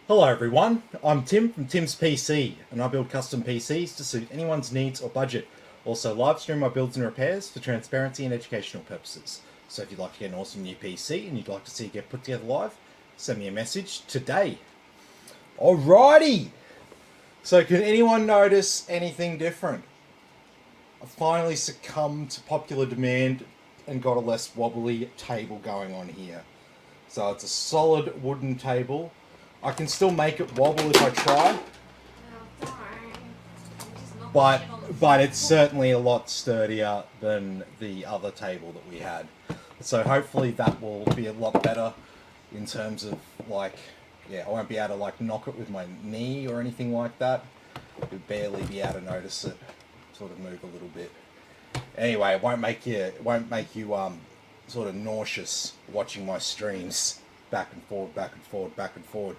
Hello everyone, I'm Tim from Tim's PC, and I build custom PCs to suit anyone's needs or budget. Also live stream my builds and repairs for transparency and educational purposes. So if you'd like to get an awesome new PC and you'd like to see it get put together live, send me a message today. Alrighty! So can anyone notice anything different? I finally succumbed to popular demand and got a less wobbly table going on here. So it's a solid wooden table. I can still make it wobble if I try, but it's certainly a lot sturdier than the other table that we had. So hopefully that will be a lot better in terms of I won't be able to knock it with my knee or anything like that. You'll barely be able to notice it sort of move a little bit. Anyway, it won't make you sort of nauseous watching my streams back and forward, back and forward, back and forward.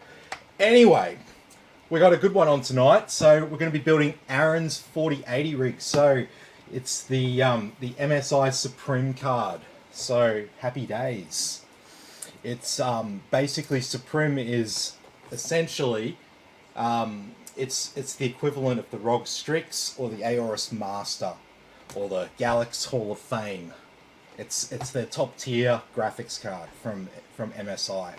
Anyway, we got a good one on tonight. So we're going to be building Aaron's 4080 rig. So it's the MSI Supreme card. So happy days. It's basically Supreme is essentially it's the equivalent of the ROG Strix or the Aorus Master or the Galaxy Hall of Fame. It's their top tier graphics card from MSI.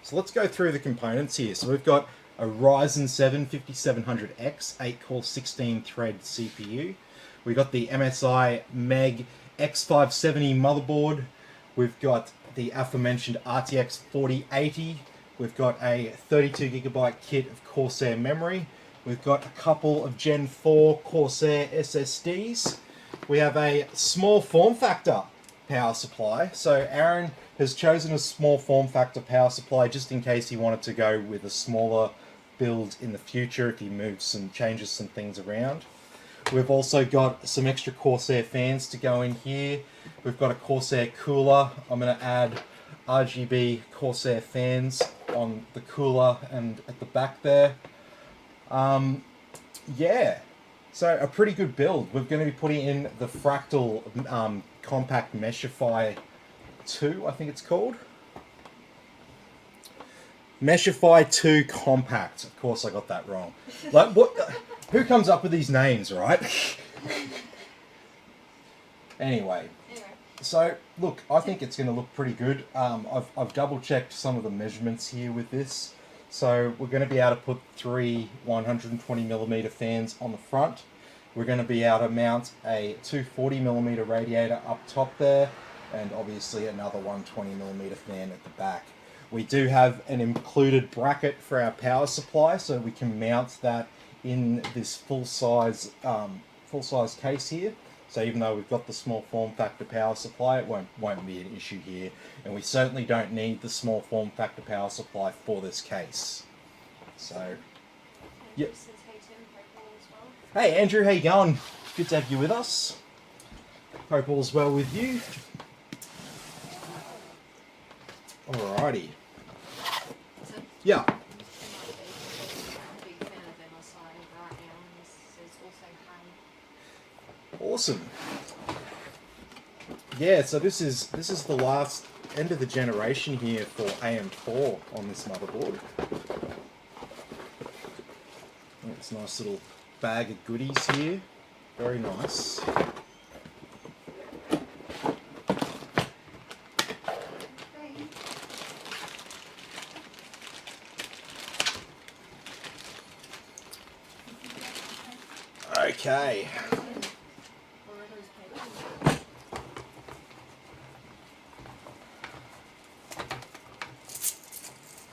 So let's go through the components here. So we've got a Ryzen 7 5700X 8-core 16-thread CPU. We've got the MSI Meg x570 motherboard. We've got the aforementioned RTX 4080. We've got a 32GB kit of Corsair memory. We've got a couple of Gen 4 Corsair SSDs. We have a small form factor power supply. So Aaron has chosen a small form factor power supply just in case he wanted to go with a smaller build in the future if he changes some things around. We've also got some extra Corsair fans to go in here. We've got a Corsair cooler. I'm going to add RGB Corsair fans on the cooler and at the back there. Yeah, so a pretty good build. We're going to be putting in the Fractal Compact Meshify 2, I think it's called. Meshify 2 Compact. Of course I got that wrong. Who comes up with these names, right? Anyway, so look, I think it's going to look pretty good. I've double checked some of the measurements here with this. So we're going to be able to put 3 120mm fans on the front. We're going to be able to mount a 240mm radiator up top there, and obviously another 120mm fan at the back. We do have an included bracket for our power supply, so we can mount that in this full-size case here. So even though we've got the small form factor power supply, it won't be an issue here. And we certainly don't need the small form factor power supply for this case. So, yep. Hey Andrew, how you going? Good to have you with us. Hope all's well with you. Alrighty. Yeah. Awesome. Yeah, so this is the last end of the generation here for AM4 on this motherboard. It's a nice little bag of goodies here. Very nice. Okay.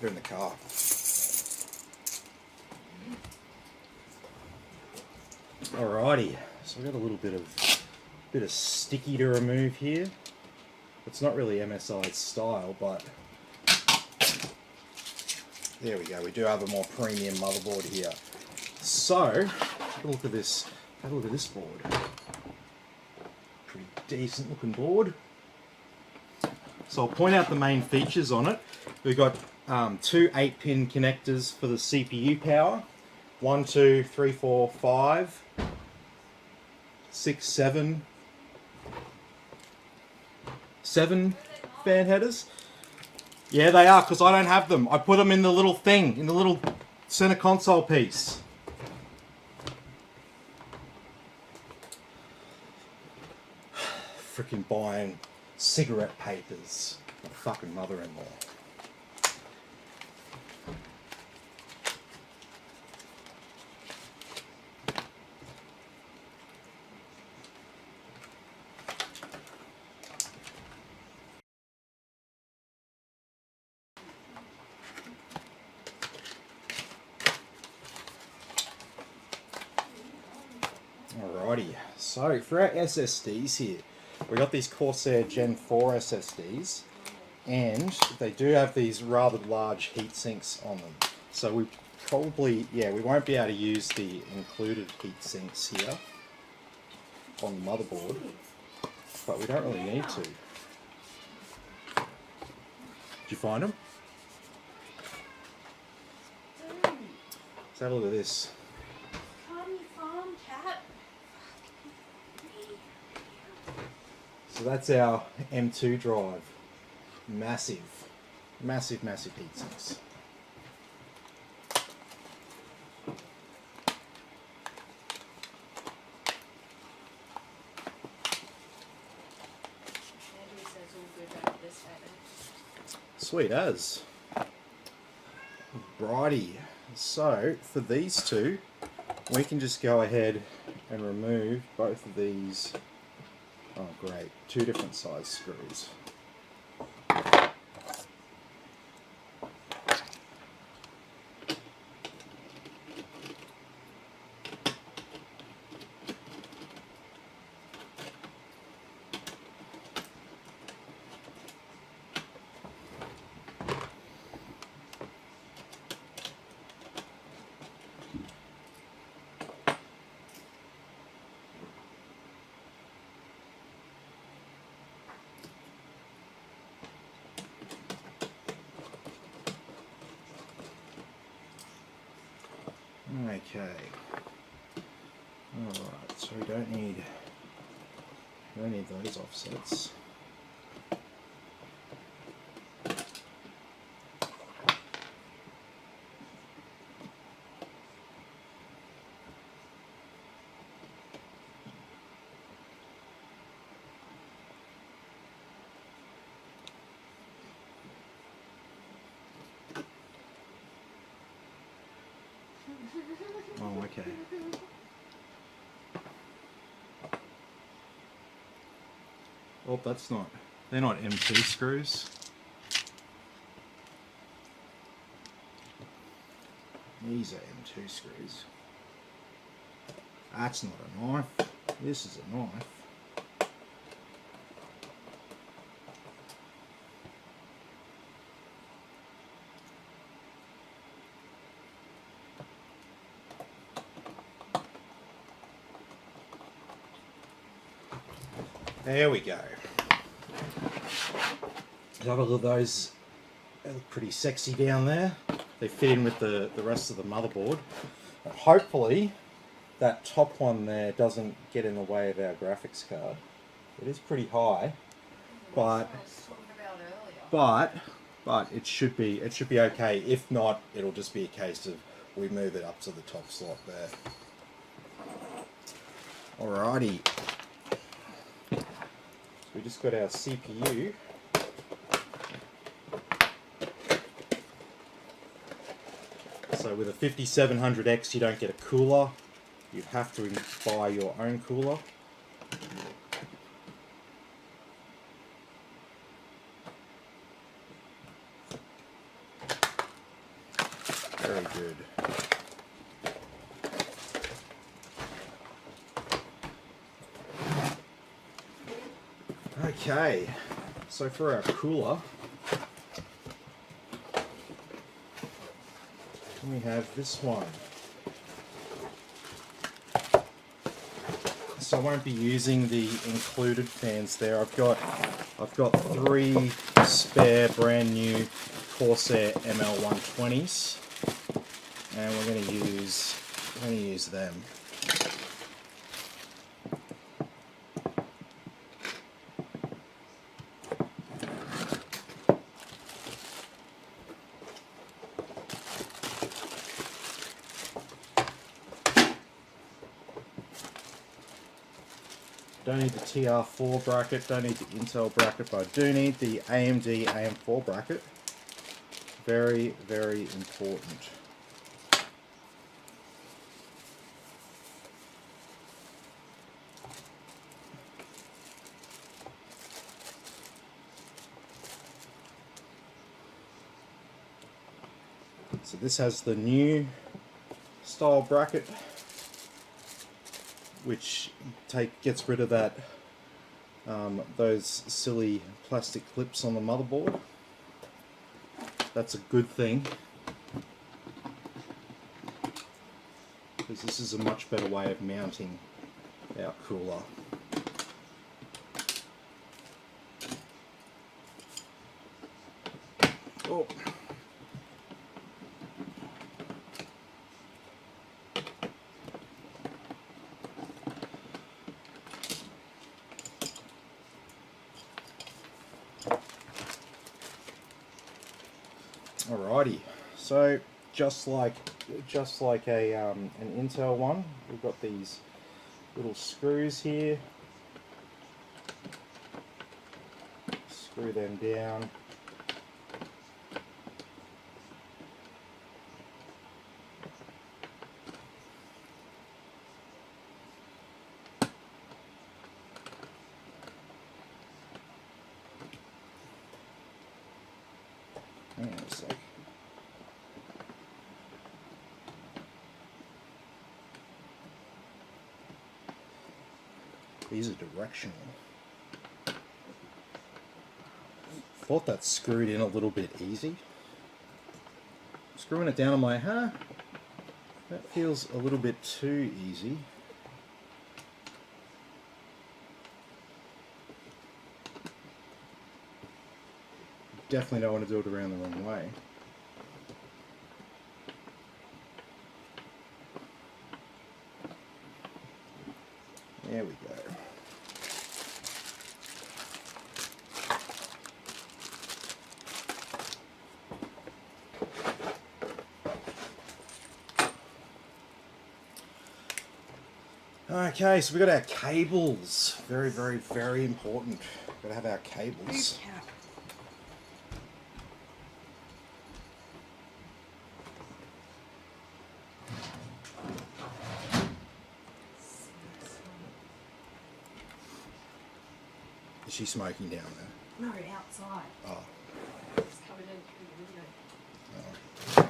They're in the car. Alrighty, so we've got a little bit of sticky to remove here. It's not really MSI's style, but there we go. We do have a more premium motherboard here. So, take a look at this. Take a look at this board. Pretty decent looking board. So I'll point out the main features on it. We've got 2 8-pin connectors for the CPU power. 1, 2, 3, 4, 5, 6, 7 fan headers. Yeah, they are, because I don't have them. I put them in the little thing, in the little center console piece. Freaking buying cigarette papers. My fucking mother-in-law. Alrighty, so for our SSDs here, we got these Corsair Gen 4 SSDs, and they do have these rather large heat sinks on them. So we probably, we won't be able to use the included heat sinks here on the motherboard, but we don't really need to. Did you find them? Let's have a look at this. So that's our M2 drive. Massive, massive, massive heat sinks. Sweet as. Righty. So for these two, we can just go ahead and remove both of these. Oh great, two different size screws. Okay. Alright, so we don't need those offsets. Oh, okay. Oh, that's not... They're not M2 screws. These are M2 screws. That's not a knife. This is a knife. There we go. Have a look at those. They look pretty sexy down there. They fit in with the rest of the motherboard. Hopefully that top one there doesn't get in the way of our graphics card. It is pretty high, but it should be okay. If not, it'll just be a case of we move it up to the top slot there. Alrighty. We just got our CPU. So with a 5700X you don't get a cooler. You have to buy your own cooler. Very good. Okay, so for our cooler, we have this one. So I won't be using the included fans there. I've got 3 spare brand new Corsair ML120s, and we're going to use them. Don't need the TR4 bracket, don't need the Intel bracket, but I do need the AMD AM4 bracket. Very, very important. So this has the new style bracket, which gets rid of that those silly plastic clips on the motherboard. That's a good thing, because this is a much better way of mounting our cooler. Oh. Alrighty, so just like an Intel one, we've got these little screws here. Screw them down. Hang on a sec. These are directional. Thought that screwed in a little bit easy. Screwing it down, I'm like, huh? That feels a little bit too easy. Definitely don't want to do it around the wrong way. There we go. Okay, so we've got our cables. Very, very, very important. Got to have our cables. Is she smoking down there? No, outside. Oh. It's covered in through the window. Oh.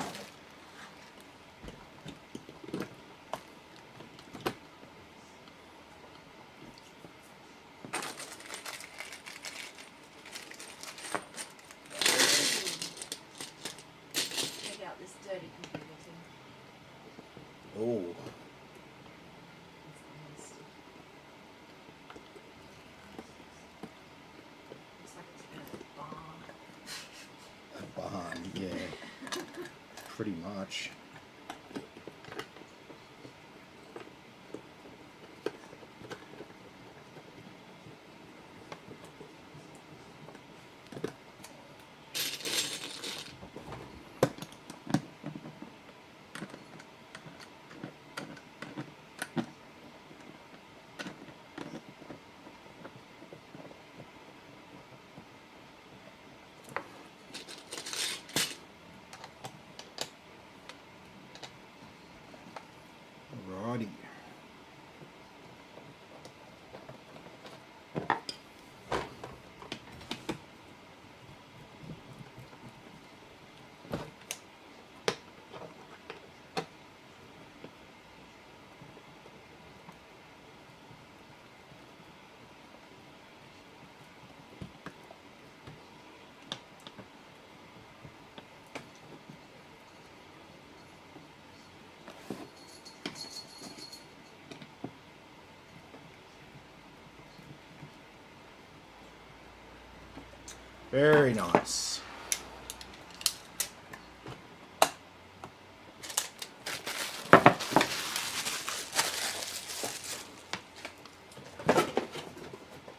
Check out this dirty computer thing. Oh. It's nasty. Looks like it's been a barn. A barn, yeah. Pretty much. Alrighty. Very nice.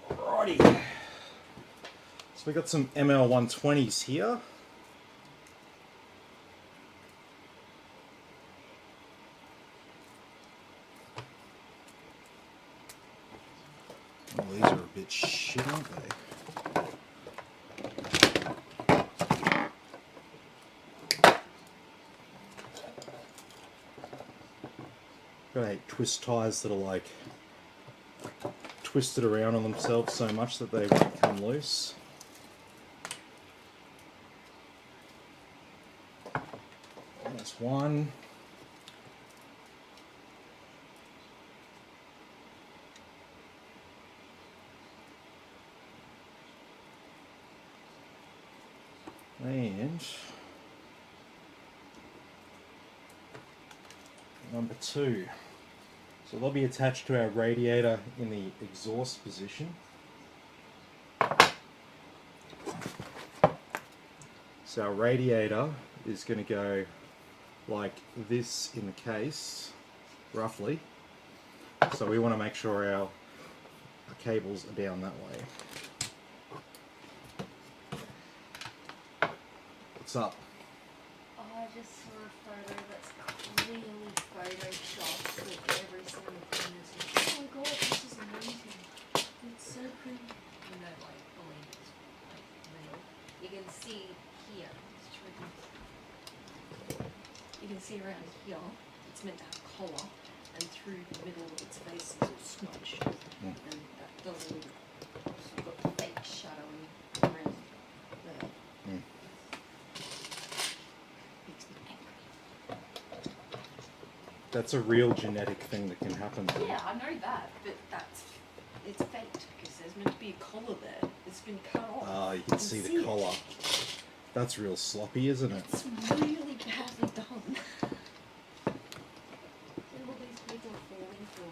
Alrighty. So we got some ML120s here. Well, these are a bit shit, aren't they? I hate twist ties that are like twisted around on themselves so much that they won't come loose. That's one. And number two. So they'll be attached to our radiator in the exhaust position. So our radiator is going to go like this in the case, roughly. So we want to make sure our cables are down that way. What's up? Oh, I just saw a photo that's clearly photoshopped with every single thing. It's just, oh my god, this is amazing. It's so pretty. You know, like, believe it's like real. You can see here. Let's try this. You can see around here. It's meant to have colour, and through the middle of its face is all smudged. And that doesn't. It's got fake shadowing around there. That's a real genetic thing that can happen. Yeah, I know that, but it's faked because there's meant to be a collar there. It's been cut off. Ah, you can see the collar. That's real sloppy, isn't it? It's really badly done. And all these people are falling for.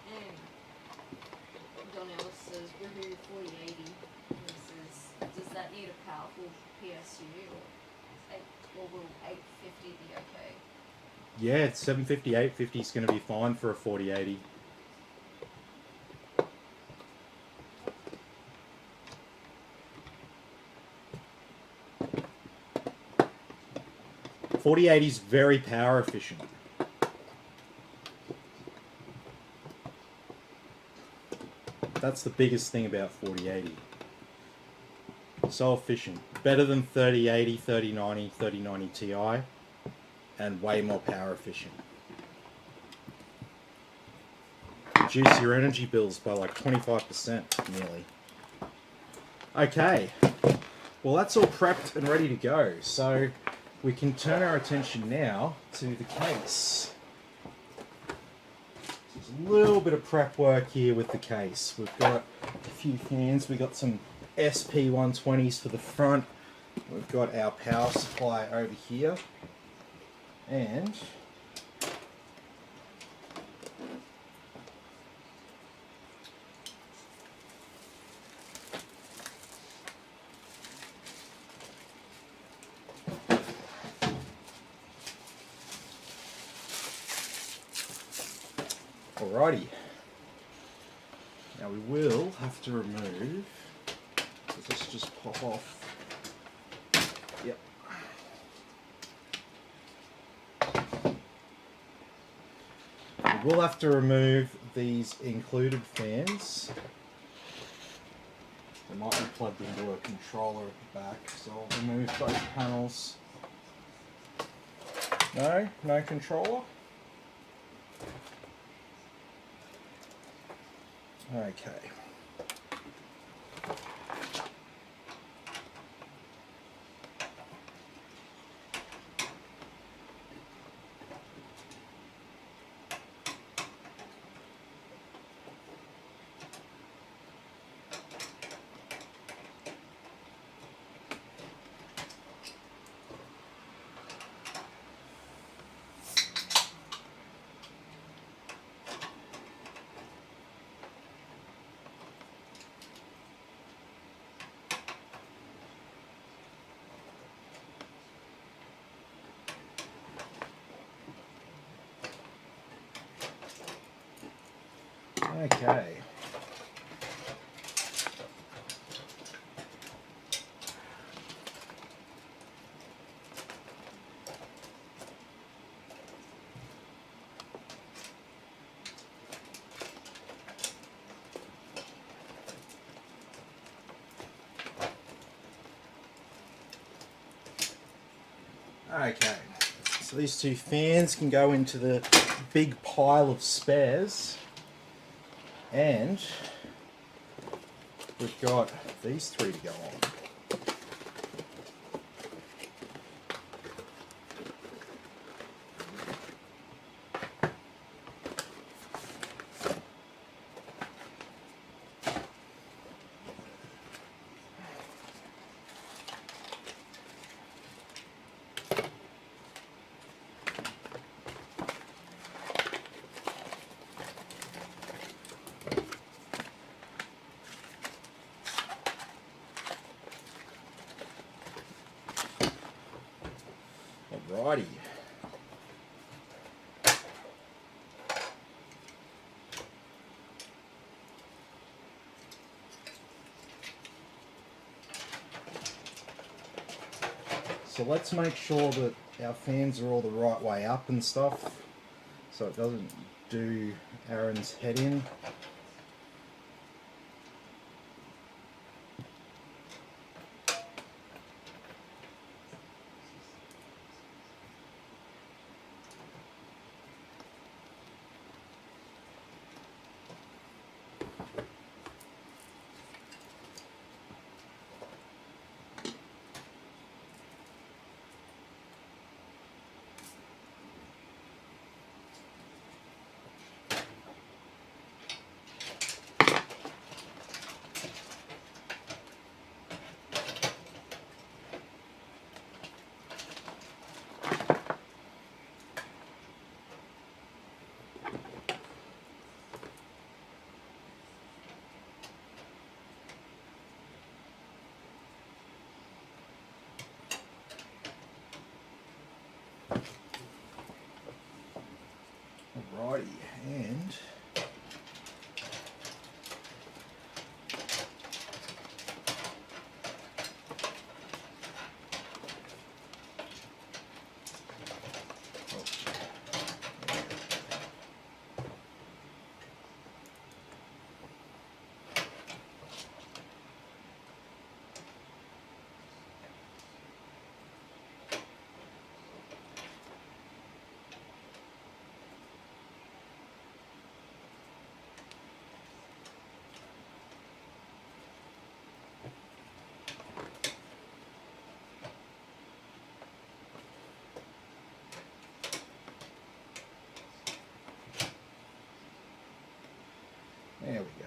And Don Ellis says, woohoo, 4080. He says, does that need a powerful PSU or will 850 be okay? Yeah, it's 750, 850 is going to be fine for a 4080. .4080 is very power efficient. That's the biggest thing about 4080. So efficient. Better than 3080, 3090, 3090 Ti, and way more power efficient. Reduce your energy bills by like 25% nearly. Okay, well that's all prepped and ready to go. So we can turn our attention now to the case. There's a little bit of prep work here with the case. We've got a few fans. We've got some SP120s for the front. We've got our power supply over here. And alrighty. Now we will have to remove. Does this just pop off? Yep. We will have to remove these included fans. They might be plugged into a controller at the back, so I'll remove both panels. No? No controller? Okay. Okay. Okay, so these two fans can go into the big pile of spares, and we've got these three to go on. Alrighty. So let's make sure that our fans are all the right way up and stuff, so it doesn't do Aaron's head in. Alrighty, and there we go.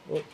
Whoop.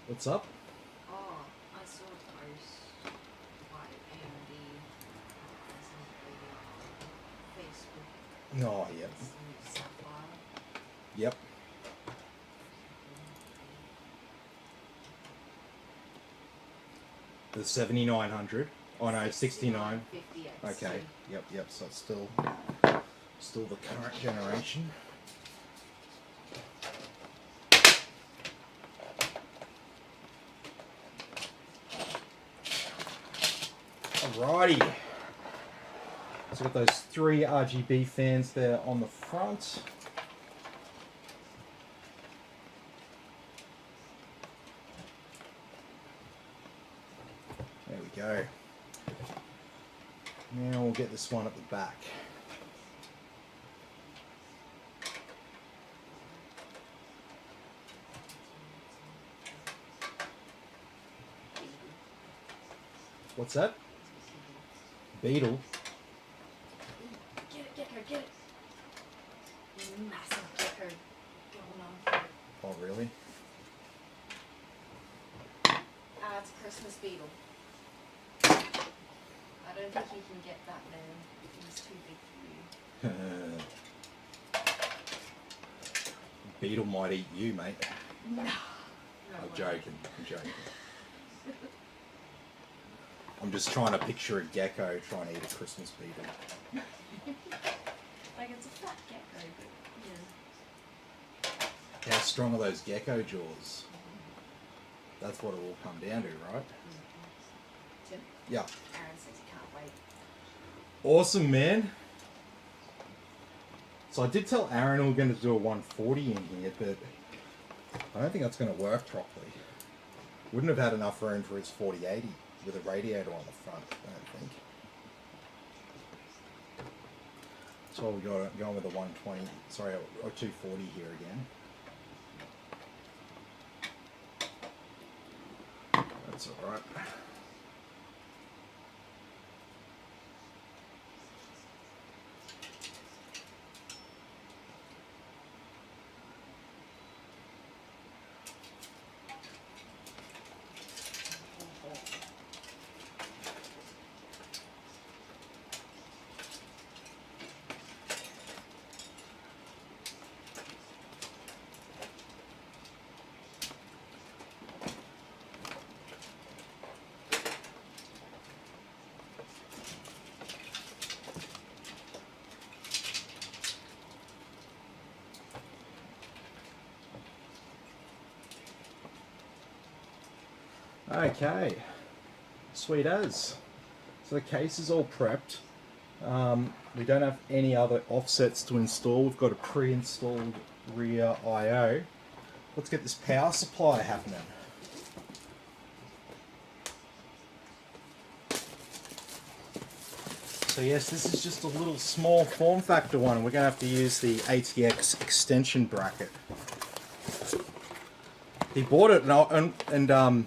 What's up? Oh, I saw a post by AMD on Facebook. Oh, yep. Sapphire. Yep. The 7900. Oh no, 69. 50X. Okay. Yep. So it's still the current generation. Alrighty. So we've got those three RGB fans there on the front. There we go. Now we'll get this one at the back. What's that? Beetle. Get it. massive gecko going on for it. Oh, really? It's a Christmas beetle. I don't think you can get that man. He's too big for you. Beetle might eat you, mate. No. I'm joking. I'm joking. I'm just trying to picture a gecko trying to eat a Christmas beetle. Like it's a fat gecko, but yeah. How strong are those gecko jaws? That's what it will come down to, right? Tim? Yeah. Aaron says he can't wait. Awesome, man. So I did tell Aaron we were going to do a 140 in here, but I don't think that's going to work properly. Wouldn't have had enough room for his 4080 with a radiator on the front, I don't think. So we got going with a 120, sorry, or 240 here again. That's alright. Okay, sweet as. So the case is all prepped. We don't have any other offsets to install. We've got a pre-installed rear I/O. Let's get this power supply happening. So yes, this is just a little small form factor one. We're going to have to use the ATX extension bracket. He bought it and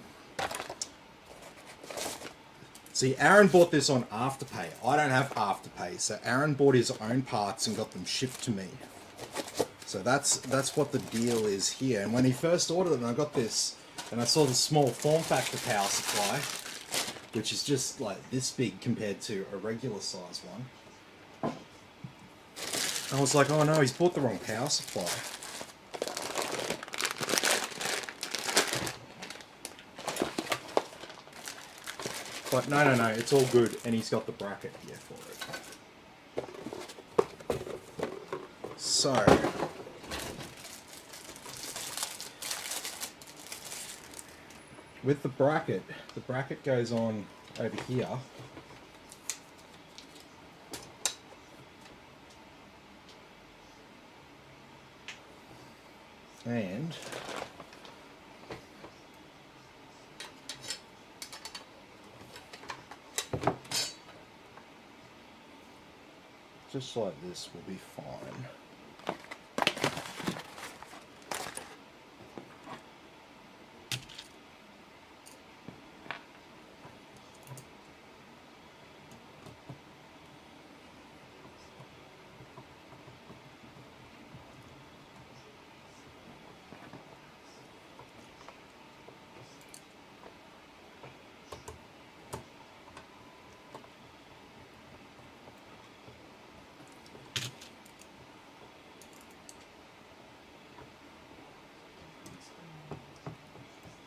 see, Aaron bought this on Afterpay. I don't have Afterpay, so Aaron bought his own parts and got them shipped to me. So that's what the deal is here. And when he first ordered it, and I got this, and I saw the small form factor power supply, which is just like this big compared to a regular size one. I was like, oh no, he's bought the wrong power supply. But no, it's all good, and he's got the bracket here for it. So, with the bracket goes on over here. And just like this will be fine.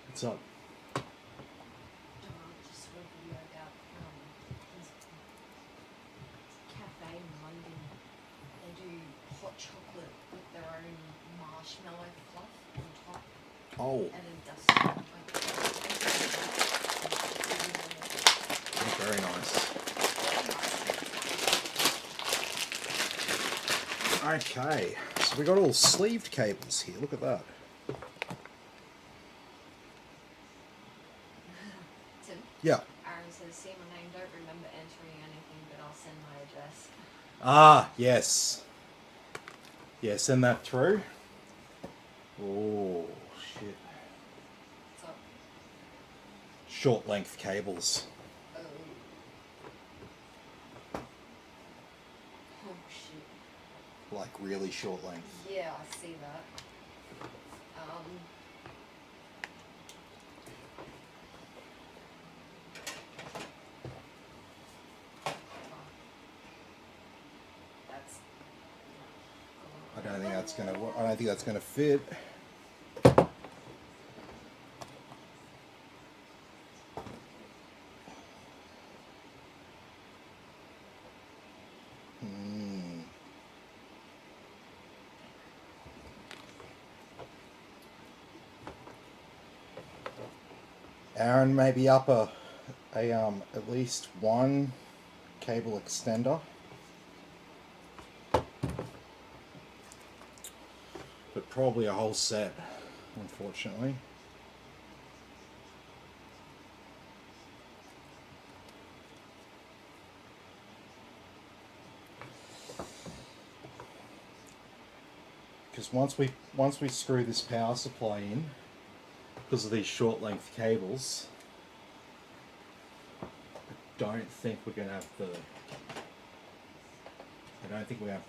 What's up? Just saw a video about this cafe in London. They do hot chocolate with their own marshmallow fluff on top. Oh. And then dust Very nice. Okay, so we got all sleeved cables here. Look at that. Tim? Yeah. Aaron says, see my name, don't remember entering anything, but I'll send my address. Ah, yes. Yeah, send that through. Oh, shit. What's up? Short length cables. Oh shit. like really short length. Yeah, I see that. That's. I don't think that's gonna. I don't think that's gonna fit. Aaron, maybe up a at least one cable extender, but probably a whole set, unfortunately. Because once we screw this power supply in, because of these short length cables, I don't think we're going to have the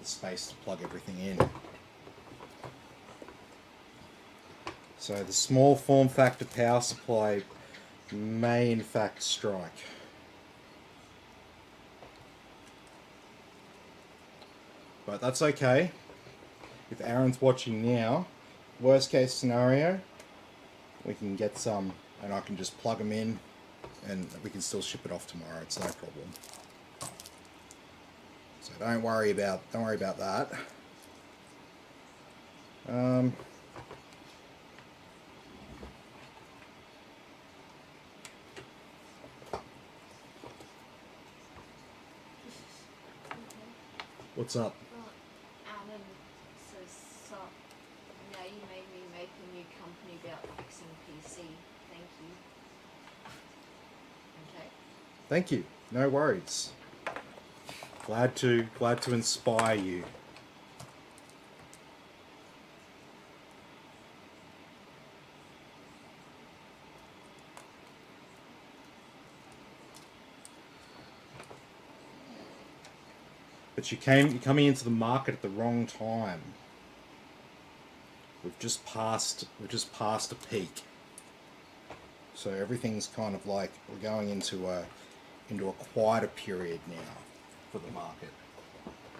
space to plug everything in. So the small form factor power supply may in fact strike. But that's okay. If Aaron's watching now, worst case scenario, we can get some, and I can just plug them in, and we can still ship it off tomorrow. It's no problem. So don't worry about that. What's up? Alan says, so now you made me make a new company about fixing PC. Thank you. Okay. Thank you. No worries. Glad to inspire you. But you're coming into the market at the wrong time. We've just passed a peak. So everything's kind of like we're going into a quieter period now for the market.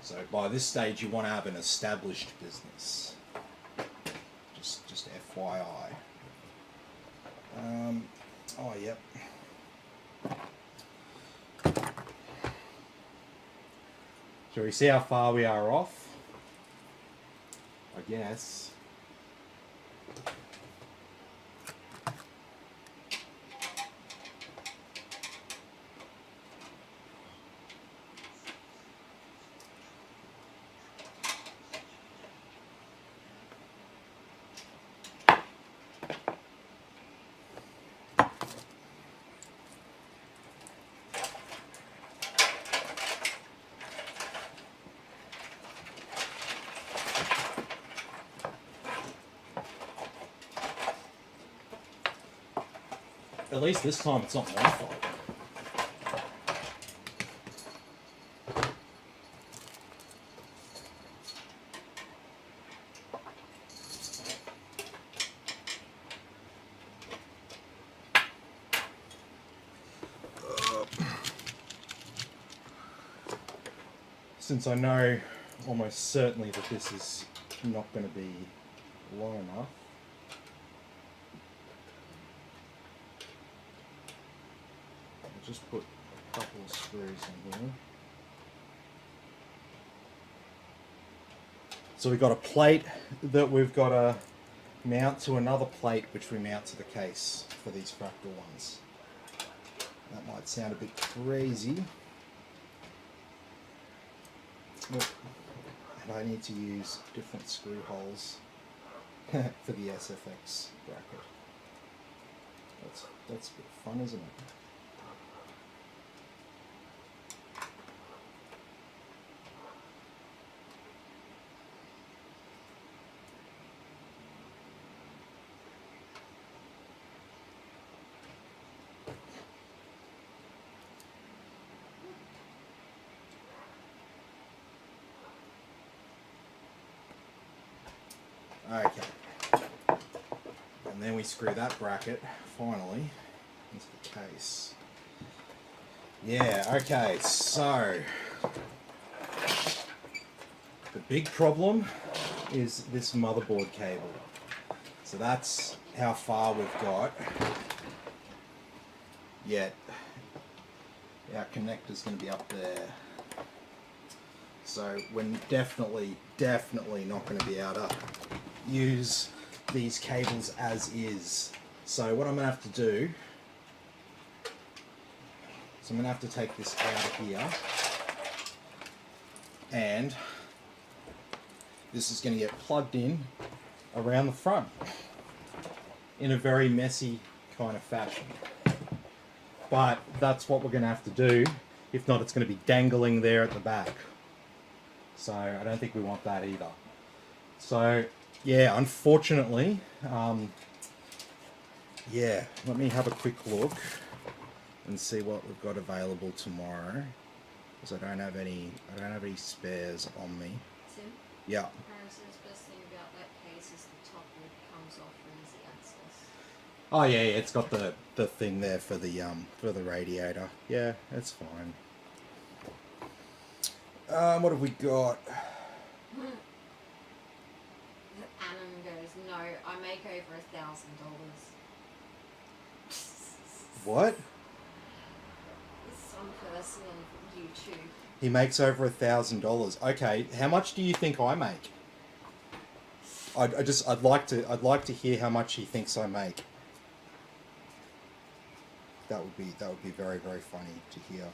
So by this stage you want to have an established business. Just FYI. Oh yep. Shall we see how far we are off? I guess. At least this time it's not my fault. Since I know almost certainly that this is not going to be long enough, I'll just put a couple of screws in here. So we've got a plate that we've got to mount to another plate which we mount to the case for these fractal ones. That might sound a bit crazy. And I need to use different screw holes for the SFX bracket. That's a bit fun, isn't it? Okay. And then we screw that bracket, finally, into the case. Yeah, okay, so the big problem is this motherboard cable. So that's how far we've got. Yet our connector's going to be up there. So we're definitely not going to be able to use these cables as is. So what I'm going to have to do is I'm going to have to take this out of here, and this is going to get plugged in around the front in a very messy kind of fashion. But that's what we're going to have to do. If not, it's going to be dangling there at the back. So I don't think we want that either. So yeah, unfortunately, yeah, let me have a quick look and see what we've got available tomorrow, because I don't have any spares on me. Tim? Yeah. Harrison's best thing about that case is the top lid comes off for easy access. Oh yeah, yeah, it's got the thing there for the radiator. Yeah, that's fine. What have we got? Annan goes, no, I make over $1,000. What? Some person on YouTube. He makes over $1,000. Okay, how much do you think I make? I'd like to hear how much he thinks I make. That would be very, very funny to hear.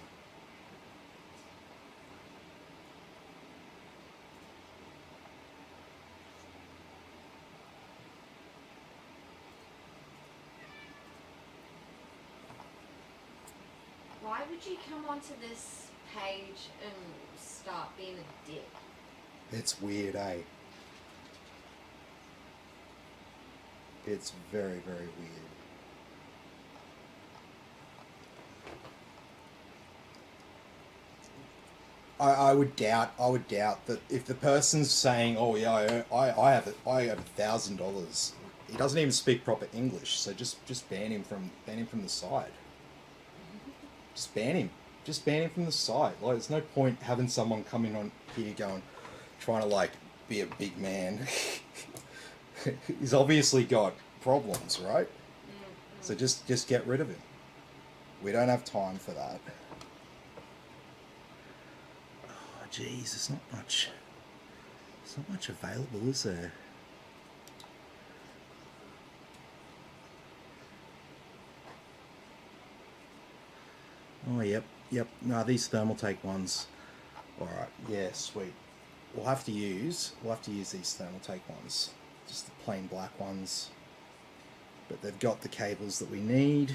Why would you come onto this page and start being a dick? It's weird, eh? It's very, very weird. I would doubt that if the person's saying, "Oh yeah, I have $1,000," he doesn't even speak proper English. So just ban him from the site. Just ban him from the site. Like, there's no point having someone coming on here trying to like be a big man. He's obviously got problems, right? Mm-hmm. So just get rid of him. We don't have time for that. Oh, geez, there's not much available, is there? Oh, yep. No, these Thermaltake ones. All right, yeah, sweet. We'll have to use these Thermaltake ones, just the plain black ones. But they've got the cables that we need.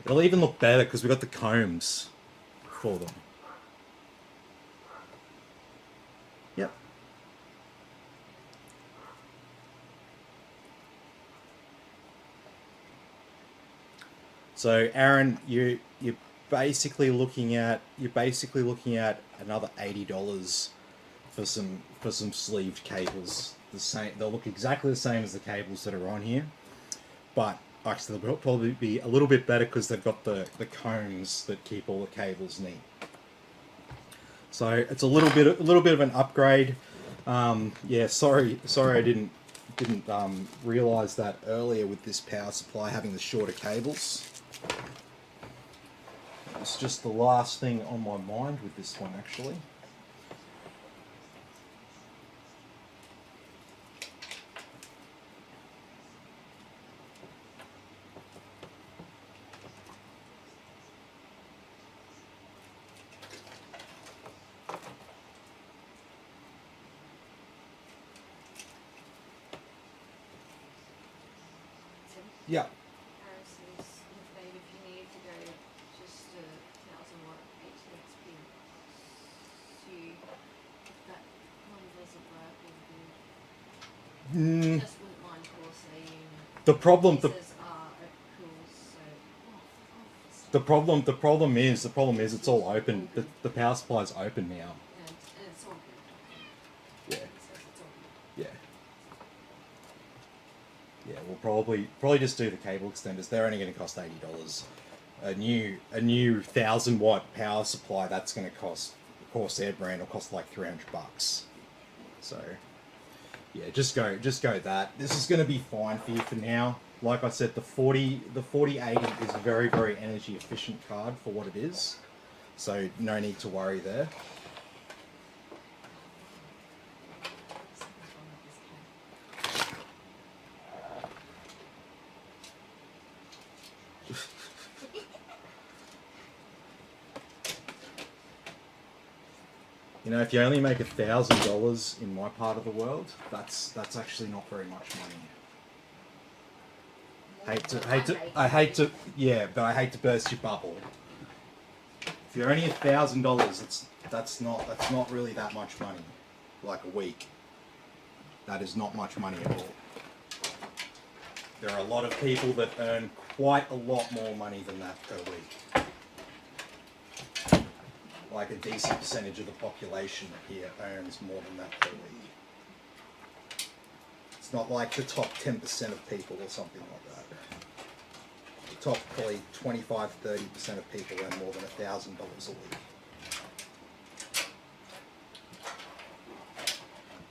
It'll even look better because we've got the combs for them. Yep. So Aaron, you're basically looking at another $80 for some sleeved cables. The same, they'll look exactly the same as the cables that are on here, but actually they'll probably be a little bit better because they've got the combs that keep all the cables neat. So it's a little bit of an upgrade. Yeah, sorry I didn't realize that earlier with this power supply having the shorter cables. It's just the last thing on my mind with this one, actually. Yeah. Harrison's if you need to go just a 1000 watt RTX pin. See if that one doesn't work all good. Just wouldn't mind Corsair. The problem it cools, so the problem is it's all open. The power supply is open now. and it's all good. Yeah. It says it's all good. Yeah. Yeah, we'll probably just do the cable extenders. They're only going to cost $80. A new 1,000-watt power supply, that's going to cost, the Corsair brand will cost like $300. So yeah, just go that. This is going to be fine for you for now. Like I said, the 4080 is a very, very energy efficient card for what it is. So no need to worry there. You know, if you only make $1,000 in my part of the world, that's actually not very much money. I hate to burst your bubble. If you're only $1,000, that's not really that much money. Like a week, that is not much money at all. There are a lot of people that earn quite a lot more money than that per week. Like a decent percentage of the population here earns more than that per week. It's not like the top 10% of people or something like that. The top probably 25-30% of people earn more than $1,000 a week.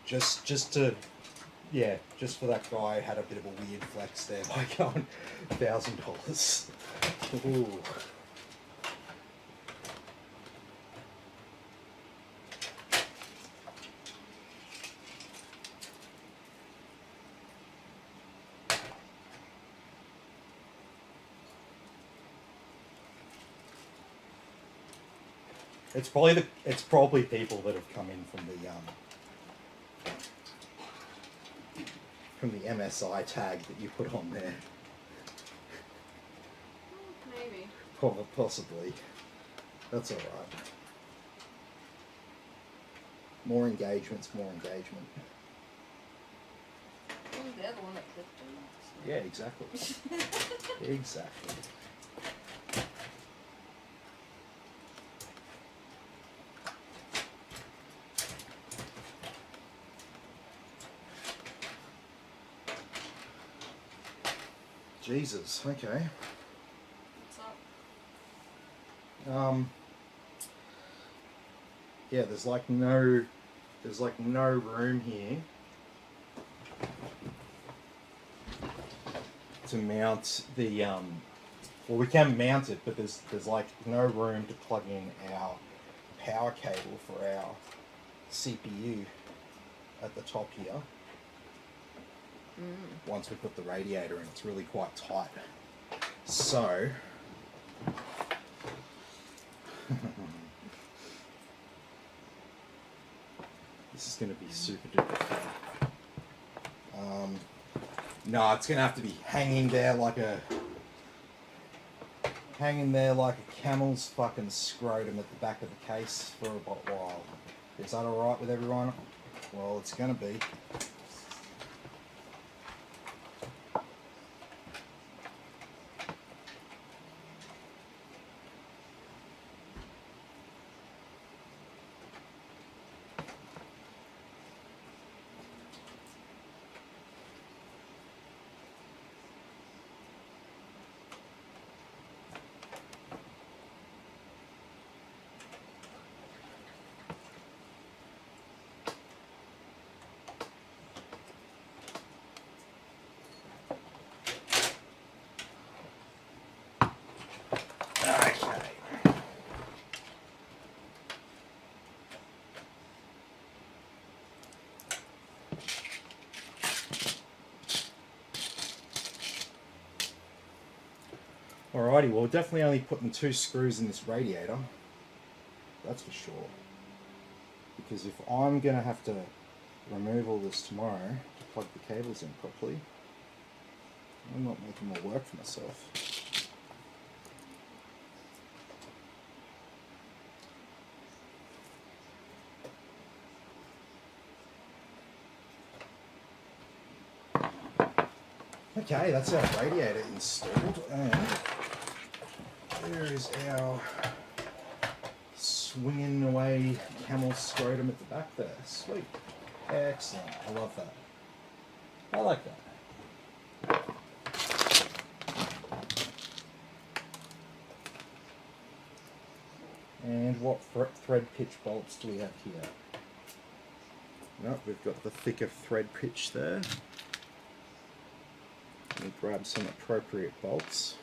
Just for that guy had a bit of a weird flex there by going $1,000. Ooh. It's probably people that have come in from the MSI tag that you put on there. Maybe. Possibly. That's all right. More engagement's more engagement. Oh, they're the one that clicked on it. Yeah, exactly. Exactly. Jesus, okay. What's up? Yeah, there's like no room here to mount the well, we can mount it, but there's like no room to plug in our power cable for our CPU at the top here. Once we put the radiator in, it's really quite tight. So this is going to be super duper fun. No, it's going to have to be hanging there like a camel's fucking scrotum at the back of the case for a while. Is that alright with everyone? Well, it's going to be. Alrighty, well, we're definitely only putting 2 screws in this radiator. That's for sure. Because if I'm going to have to remove all this tomorrow to plug the cables in properly, I'm not making more work for myself. Okay, that's our radiator installed, and there is our swinging away camel scrotum at the back there. Sweet. Excellent. I love that. I like that. And what thread pitch bolts do we have here? Nope, we've got the thicker thread pitch there. We'll grab some appropriate bolts.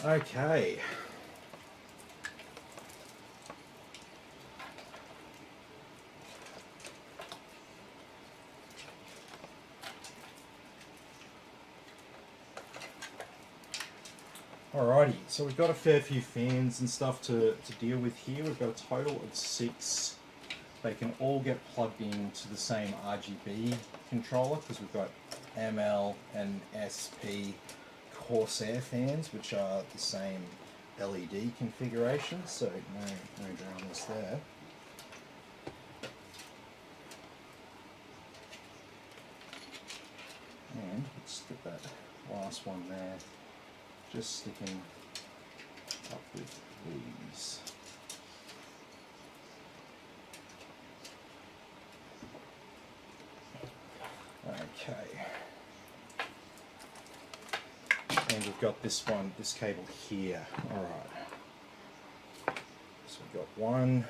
Okay. Alrighty, so we've got a fair few fans and stuff to deal with here. We've got a total of 6. They can all get plugged into the same RGB controller because we've got ML and SP Corsair fans, which are the same LED configuration, so no dramas there. And let's get that last one there, just sticking up with these. Okay. And we've got this cable here. Alright. So we've got one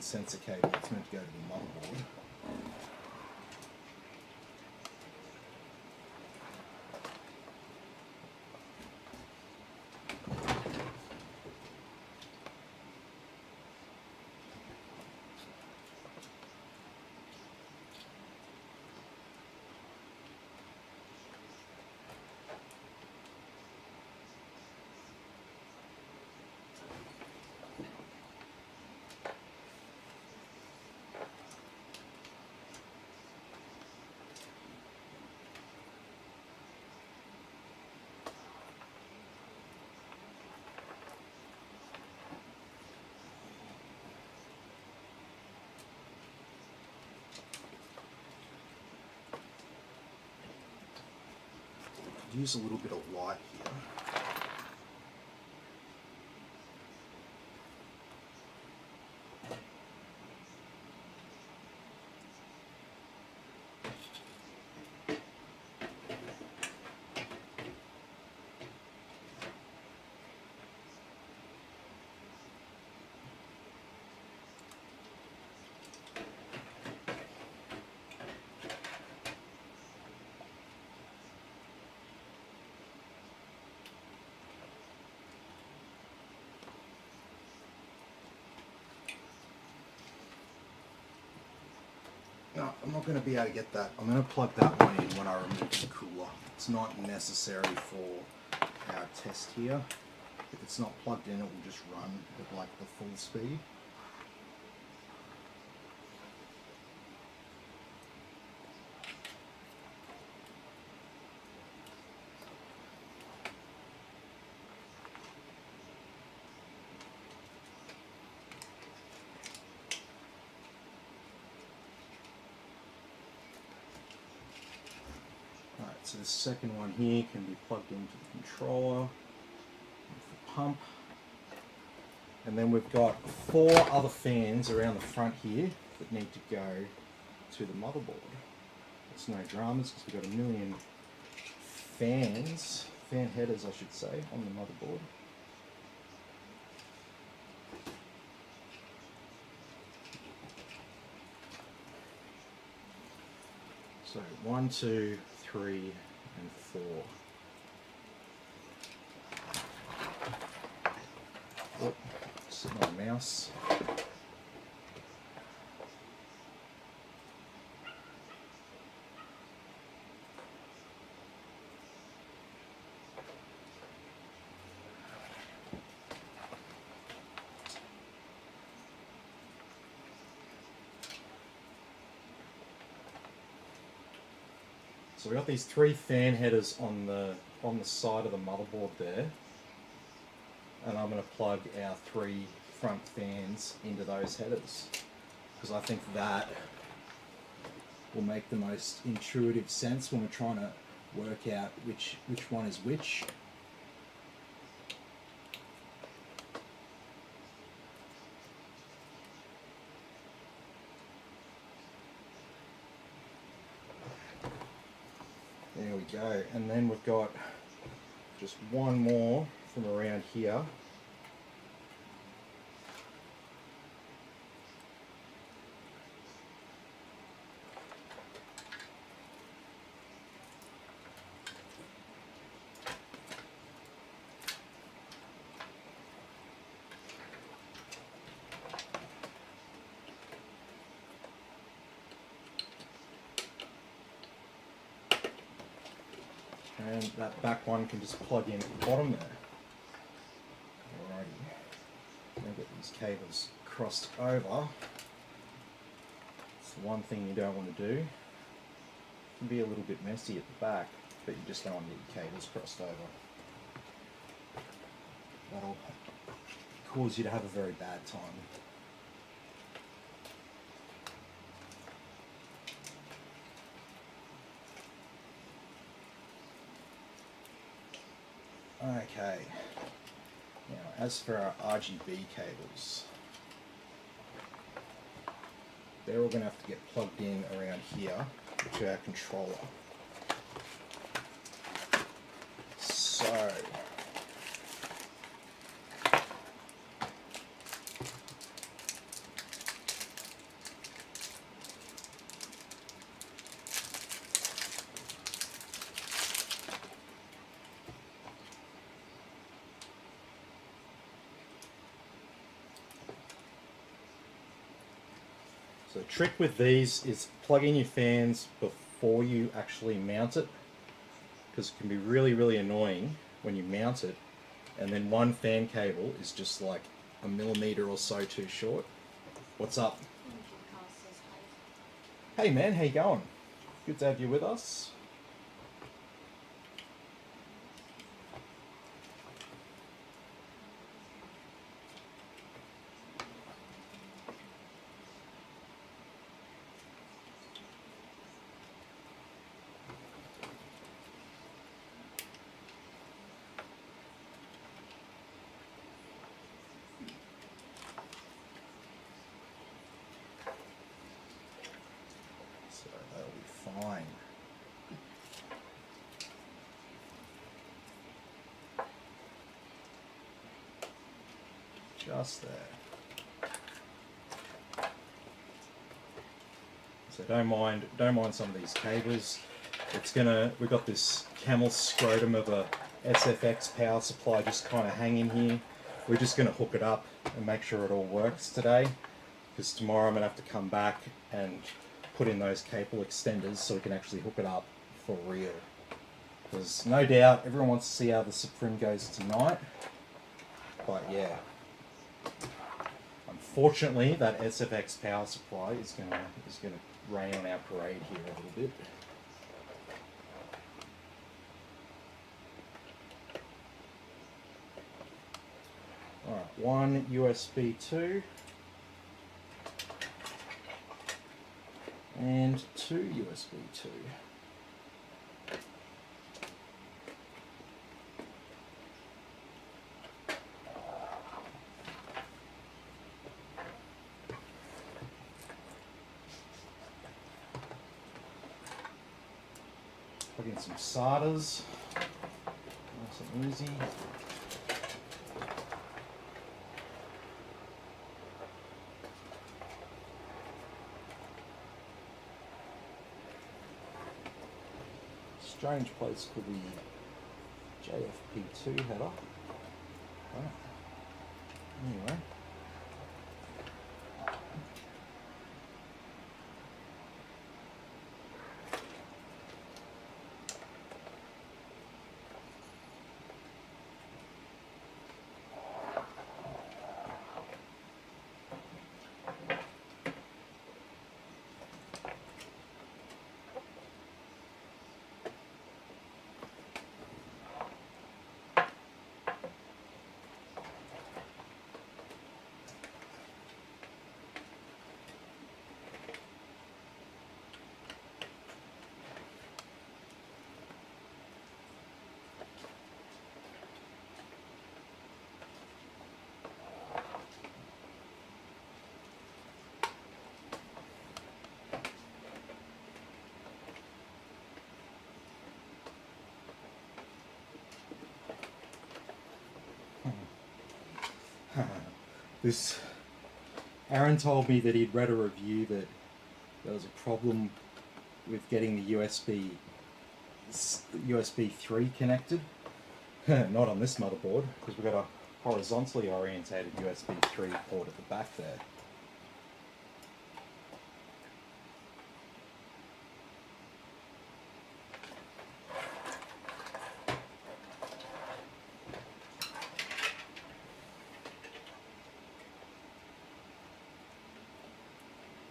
sensor cable that's meant to go to the motherboard. Use a little bit of light here. No, I'm not going to be able to get that. I'm going to plug that one in when I remove the cooler. It's not necessary for our test here. If it's not plugged in, it will just run at like the full speed. So the second one here can be plugged into the controller, with the pump, and then we've got 4 other fans around the front here that need to go to the motherboard. It's no dramas because we've got a million fan headers I should say, on the motherboard. So 1, 2, 3, and 4. Oh, it's my mouse. So we got these 3 fan headers on the side of the motherboard there, and I'm going to plug our 3 front fans into those headers because I think that will make the most intuitive sense when we're trying to work out which one is which. There we go, and then we've got just one more from around here. And that back one can just plug in at the bottom there. Alrighty. Now get these cables crossed over. It's the one thing you don't want to do. It can be a little bit messy at the back, but you just don't want to get your cables crossed over. That'll cause you to have a very bad time. Okay, now as for our RGB cables, they're all going to have to get plugged in around here to our controller. So, So the trick with these is plug in your fans before you actually mount it, because it can be really annoying when you mount it and then one fan cable is just like a millimeter or so too short. What's up? Hey man, how you going? Good to have you with us. Fine. Just there. So don't mind some of these cables. We've got this camel scrotum of a SFX power supply just kind of hanging here. We're just going to hook it up and make sure it all works today, because tomorrow I'm going to have to come back and put in those cable extenders so we can actually hook it up for real. Because no doubt everyone wants to see how the Supreme goes tonight. But yeah, unfortunately that SFX power supply is gonna rain on our parade here a little bit. Alright, one USB 2. And 2 USB 2. Plug in some solders. Nice and easy. strange place for the JFP2 header. Right. Anyway. This Aaron told me that he'd read a review that there was a problem with getting the USB 3 connected. Not on this motherboard, because we've got a horizontally orientated USB 3 port at the back there.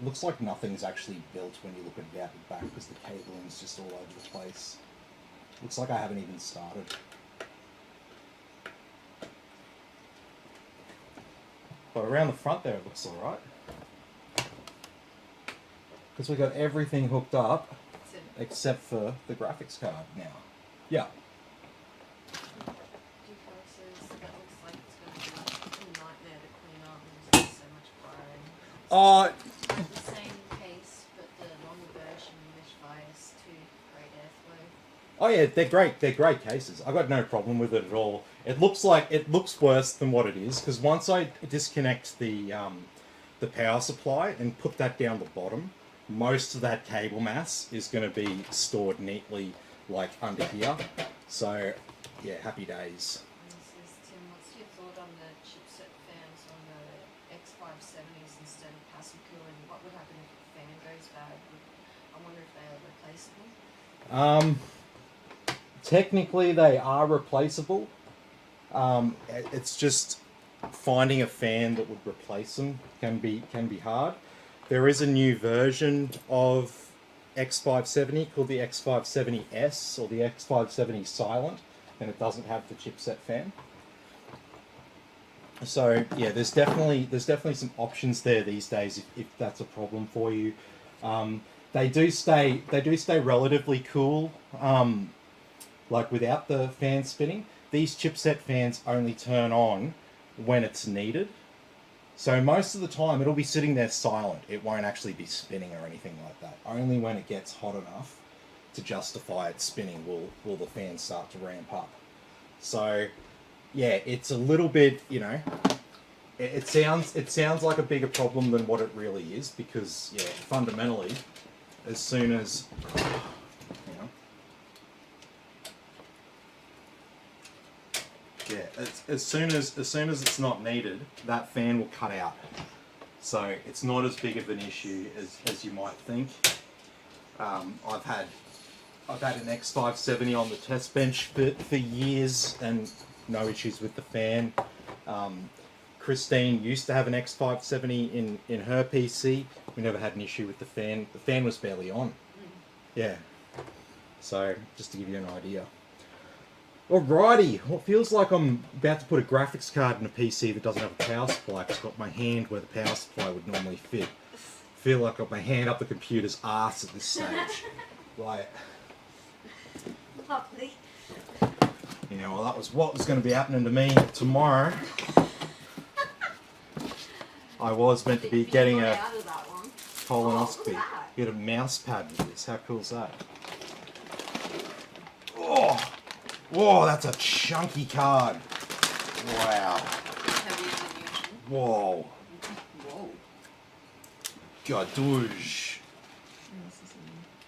Looks like nothing's actually built when you look at it out the back because the cabling's just all over the place. Looks like I haven't even started. But around the front there it looks alright. Because we've got everything hooked up except for the graphics card now. Yeah. The same case, but the longer version Meshify is too great airflow. Oh yeah, they're great. They're great cases. I've got no problem with it at all. It looks worse than what it is because once I disconnect the power supply and put that down the bottom, most of that cable mass is going to be stored neatly like under here. So yeah, happy days. This is Tim. What's your thought on the chipset fans on the x570s instead of passive cooling? What would happen if the fan goes bad? I wonder if they are replaceable. Technically, they are replaceable. It's just finding a fan that would replace them can be hard. There is a new version of X570 called the X570S or the X570 Silent, and it doesn't have the chipset fan. So yeah, there's definitely some options there these days if that's a problem for you. They do stay relatively cool, like without the fan spinning. These chipset fans only turn on when it's needed. So most of the time it'll be sitting there silent. It won't actually be spinning or anything like that. Only when it gets hot enough to justify it spinning will the fan start to ramp up. So yeah, it's a little bit, you know, it sounds like a bigger problem than what it really is because yeah, fundamentally, as soon as as soon as it's not needed, that fan will cut out. So it's not as big of an issue as you might think. I've had an X570 on the test bench for years and no issues with the fan. Christine used to have an X570 in her PC. We never had an issue with the fan. The fan was barely on. Yeah. So just to give you an idea. Alrighty, well, it feels like I'm about to put a graphics card in a PC that doesn't have a power supply. It's got my hand where the power supply would normally fit. I feel like I've got my hand up the computer's arse at this stage. Like, Lovely. you know, well, that was what was going to be happening to me tomorrow. I was meant to be getting a colonoscopy. Get a mouse pad with this. How cool is that? Oh! Whoa, that's a chunky card. Wow. Whoa. Whoa. Gadoosh.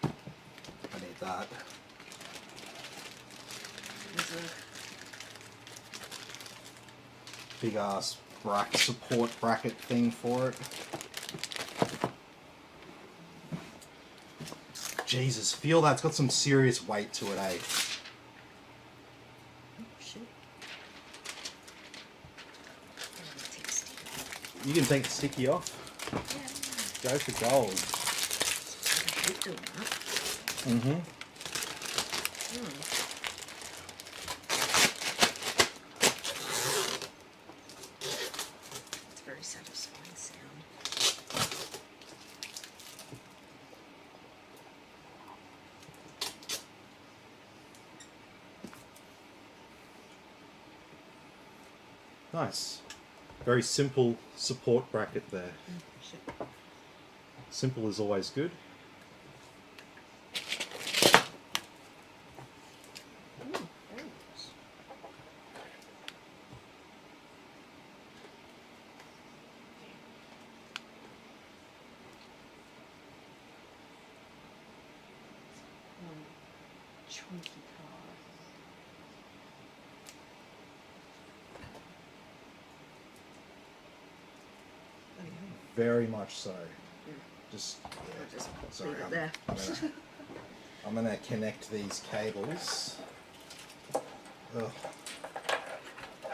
I need that. Big ass support bracket thing for it. Jesus, feel that. It's got some serious weight to it, eh? Shit. You can take the sticky off. Yeah. Go for gold. Mm-hmm. It's a very satisfying sound. Nice. Very simple support bracket there. Shit. Simple is always good. Very nice. Chunky car. Very much so. Just, Just sorry, leave it there. I'm gonna connect these cables. Ugh.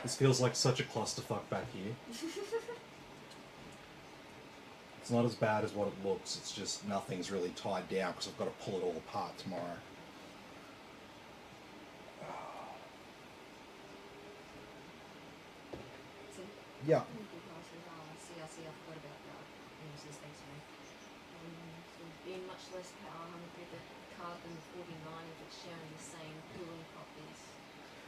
This feels like such a clusterfuck back here. It's not as bad as what it looks, it's just nothing's really tied down because I've got to pull it all apart tomorrow. Yeah. Being much less power hungry the card than the 49 if it's sharing the same cooling properties.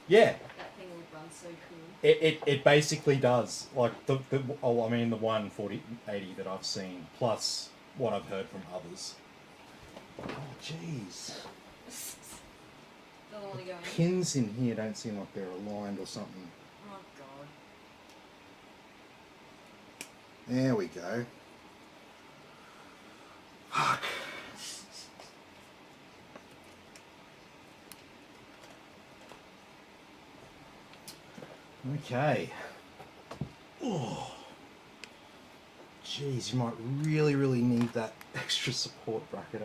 Yeah. That thing would run so cool. It basically does. Like the 14080 that I've seen, plus what I've heard from others. Oh jeez. Don't want to go in. Pins in here don't seem like they're aligned or something. Oh god. There we go. Fuck. Okay. Oh. Jeez, you might really need that extra support bracket,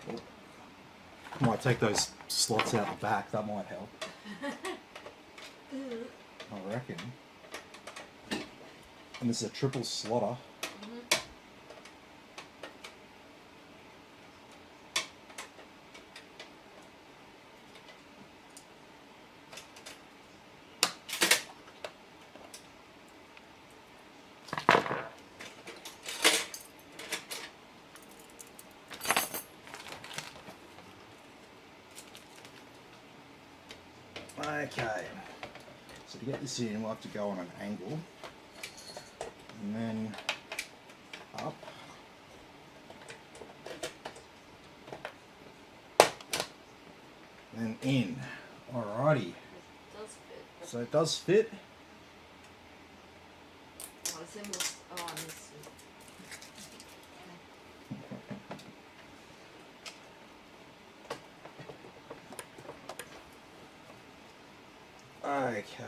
eh? Might take those slots out the back, that might help. I reckon. And this is a triple slotter. Okay, so to get this in, we'll have to go on an angle, and then up, and then in. Alrighty. It does fit. So it does fit. Oh, it's almost. Oh, I missed it. Okay.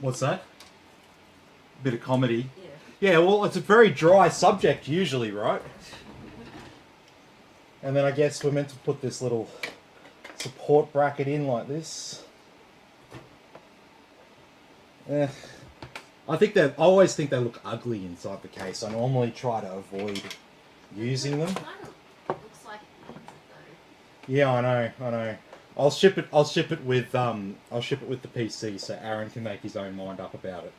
What's that? Bit of comedy. Yeah. Yeah, well, it's a very dry subject usually, right? And then I guess we're meant to put this little support bracket in like this. I always think they look ugly inside the case. I normally try to avoid using them. It kind of looks like it needs it though. Yeah, I know. I'll ship it with the PC so Aaron can make his own mind up about it.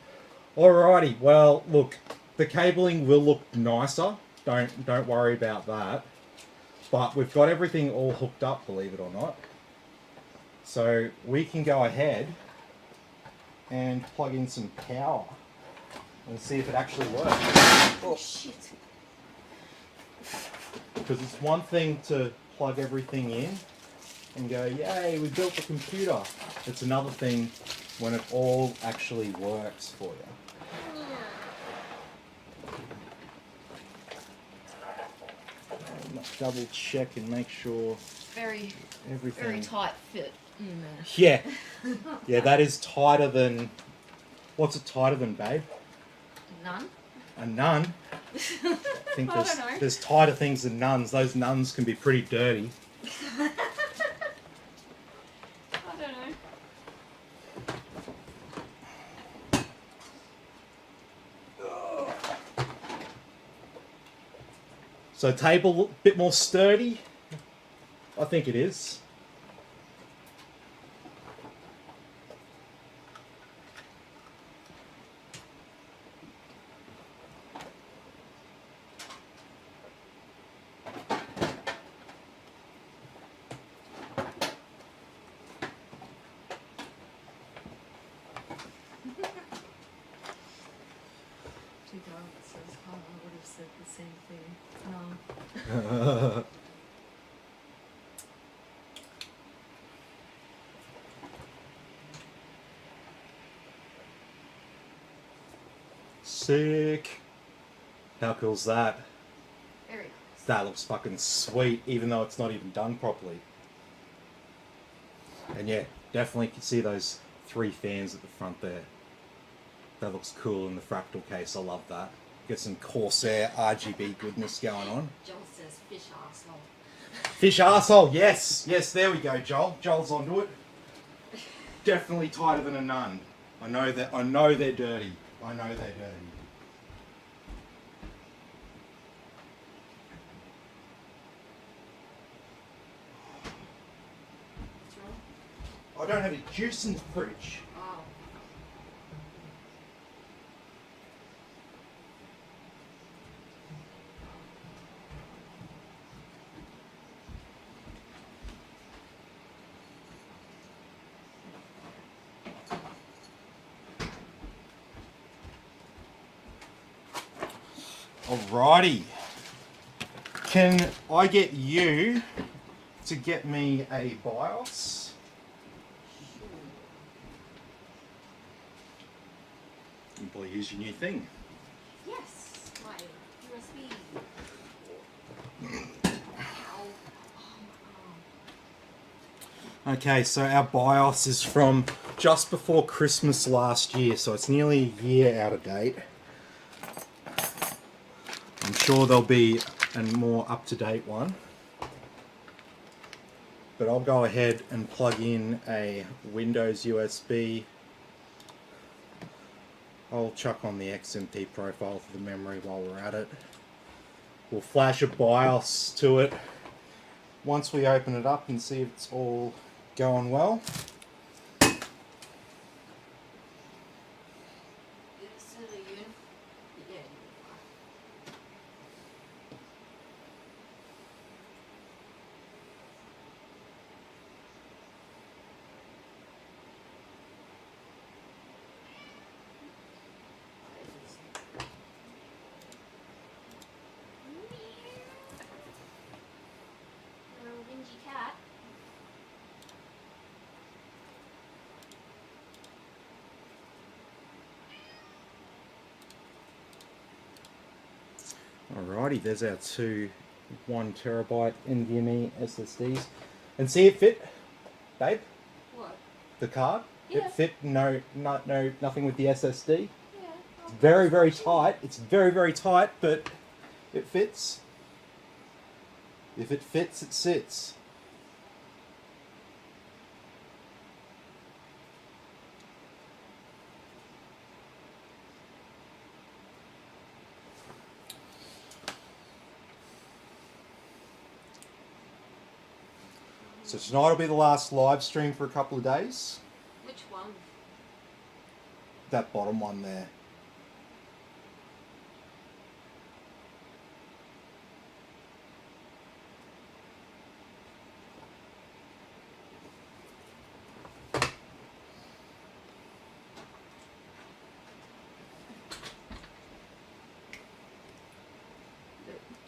Alrighty, well look, the cabling will look nicer. Don't worry about that. But we've got everything all hooked up, believe it or not. So we can go ahead and plug in some power and see if it actually works. Oh shit. Because it's one thing to plug everything in, and go, yay, we built the computer. It's another thing when it all actually works for you. Double check and make sure Very everything. tight fit in there. Yeah, yeah, that is tighter than. What's it tighter than, babe? None. A nun. I think I don't know. there's tighter things than nuns. Those nuns can be pretty dirty. I don't know. So table a bit more sturdy. I think it is. Too dark, it says, oh, I would have said the same thing. No. Sick. How cool's that? Very nice. That looks fucking sweet, even though it's not even done properly. And yeah, definitely can see those 3 fans at the front there. That looks cool in the fractal case. I love that. Get some Corsair RGB goodness going on. Joel says fish arsehole. Fish arsehole, yes. Yes, there we go, Joel. Joel's onto it. Definitely tighter than a nun. I know that. I know they're dirty. I know they're dirty. What's wrong? I don't have any juice in the fridge. Oh. Alrighty. Can I get you to get me a BIOS? You can probably use your new thing. Yes, my USB. Ow. Oh, my arm. Okay, so our BIOS is from just before Christmas last year, so it's nearly a year out of date. I'm sure there'll be a more up-to-date one. But I'll go ahead and plug in a Windows USB. I'll chuck on the XMP profile for the memory while we're at it. We'll flash a BIOS to it once we open it up and see if it's all going well. It's a unit. Yeah. You're a whingy cat. Alrighty, there's our two 1 terabyte NVMe SSDs. And see it fit, babe? What? The card? Yeah. It fit, no, nothing with the SSD. Yeah. It's very, very tight. It's very, very tight, but it fits. If it fits, it sits. So tonight will be the last live stream for a couple of days. Which one? That bottom one there.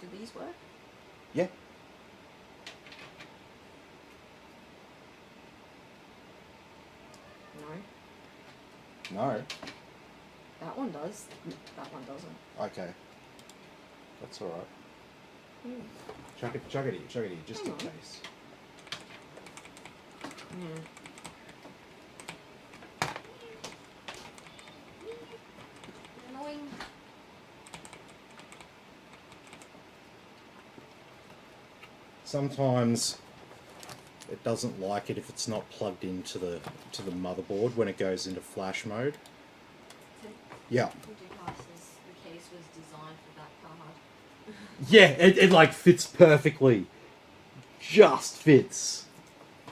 Do these work? Yeah. No. That one does. That one doesn't. Okay. That's alright. Mm. Chuck it here, just in Hang on. case. Yeah. Annoying. Sometimes it doesn't like it if it's not plugged into the motherboard when it goes into flash mode. Yeah. The case was designed for that card. Yeah, it like fits perfectly. Just fits.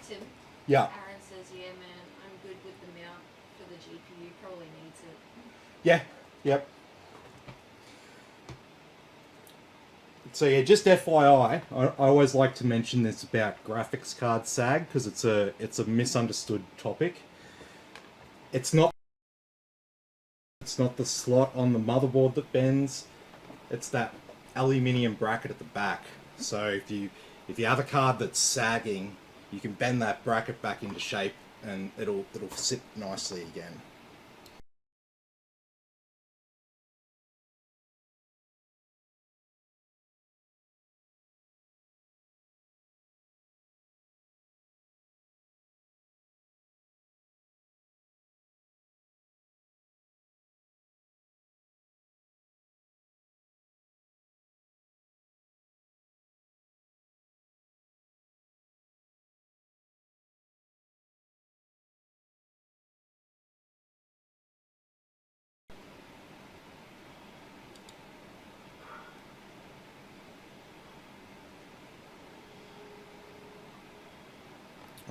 Tim? Yeah. Aaron says, yeah man, I'm good with the mount for the GPU, probably needs it. Yeah. Yep. So yeah, just FYI, I always like to mention this about graphics card sag because it's a misunderstood topic. It's not the slot on the motherboard that bends. It's that aluminium bracket at the back. So if you have a card that's sagging, you can bend that bracket back into shape and it'll sit nicely again.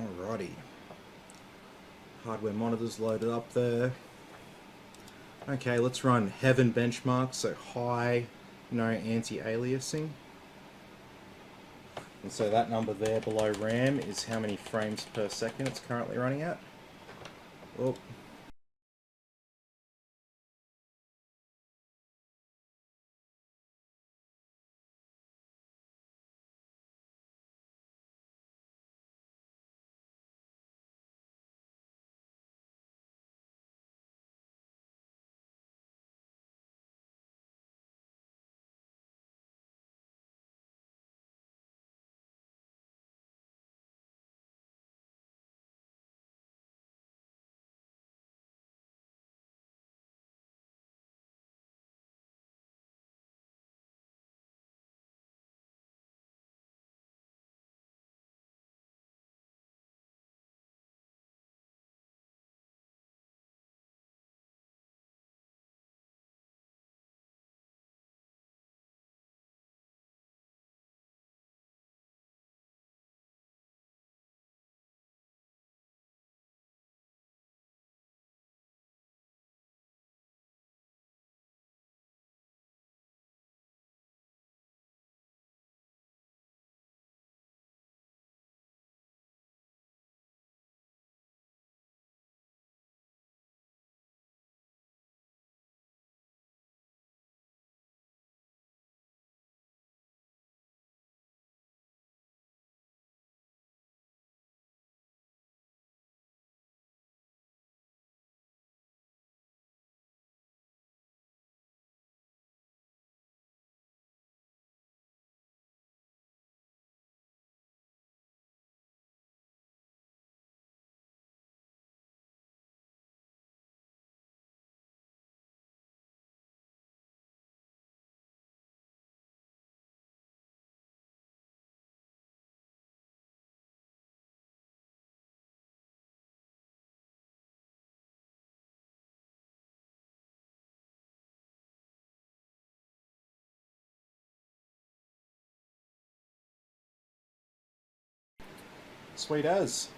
Alrighty. Hardware monitors loaded up there. Okay, let's run Heaven benchmark, so high, no anti-aliasing. And so that number there below RAM is how many frames per second it's currently running at. Oh. Sweet as.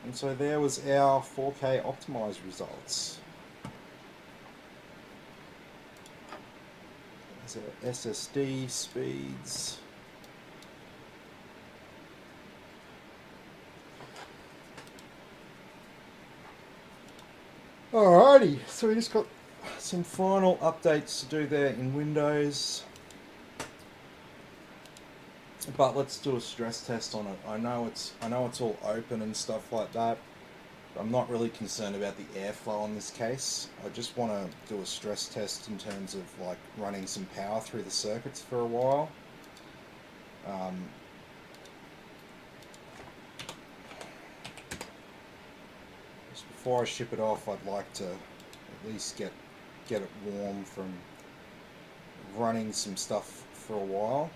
And so there was our 4K optimized results. There's our SSD speeds. Alrighty, so we just got some final updates to do there in Windows. But let's do a stress test on it. I know it's all open and stuff like that. I'm not really concerned about the airflow in this case. I just want to do a stress test in terms of like running some power through the circuits for a while. Just before I ship it off, I'd like to at least get it warm from running some stuff for a while.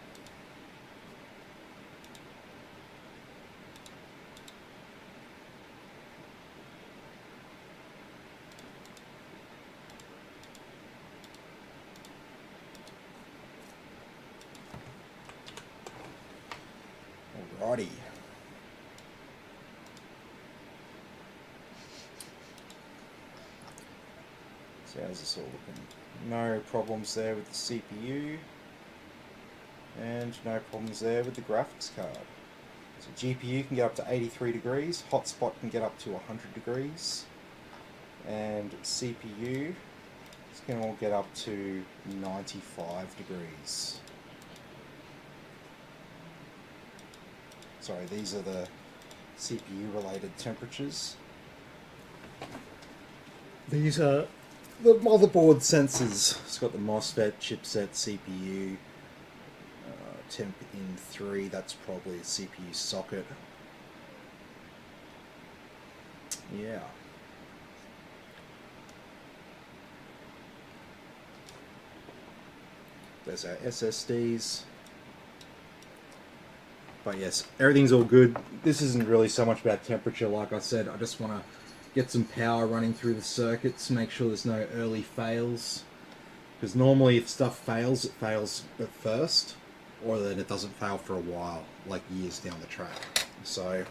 Alrighty. So how's this all looking? No problems there with the CPU, and no problems there with the graphics card. So GPU can get up to 83 degrees, hotspot can get up to 100 degrees, and CPU can all get up to 95 degrees. Sorry, these are the CPU related temperatures. These are the motherboard sensors. It's got the MOSFET, chipset, CPU, temp in 3, that's probably a CPU socket. Yeah. There's our SSDs. But yes, everything's all good. This isn't really so much about temperature, like I said. I just want to get some power running through the circuits, make sure there's no early fails. Because normally if stuff fails, it fails at first, or then it doesn't fail for a while, like years down the track. So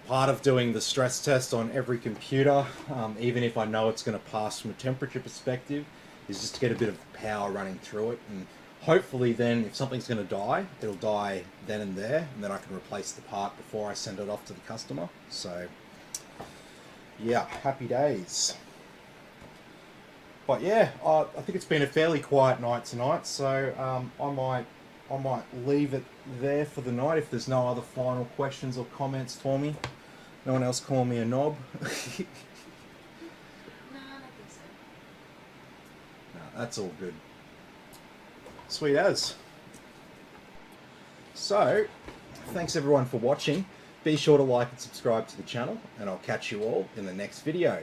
part of doing the stress test on every computer, even if I know it's going to pass from a temperature perspective, is just to get a bit of power running through it, and hopefully then if something's going to die, it'll die then and there, and then I can replace the part before I send it off to the customer. So yeah, happy days. But yeah, I think it's been a fairly quiet night tonight, so I might leave it there for the night if there's no other final questions or comments for me. No one else call me a knob. No, I don't think so. No, that's all good. Sweet as. So, thanks everyone for watching. Be sure to like and subscribe to the channel, and I'll catch you all in the next video.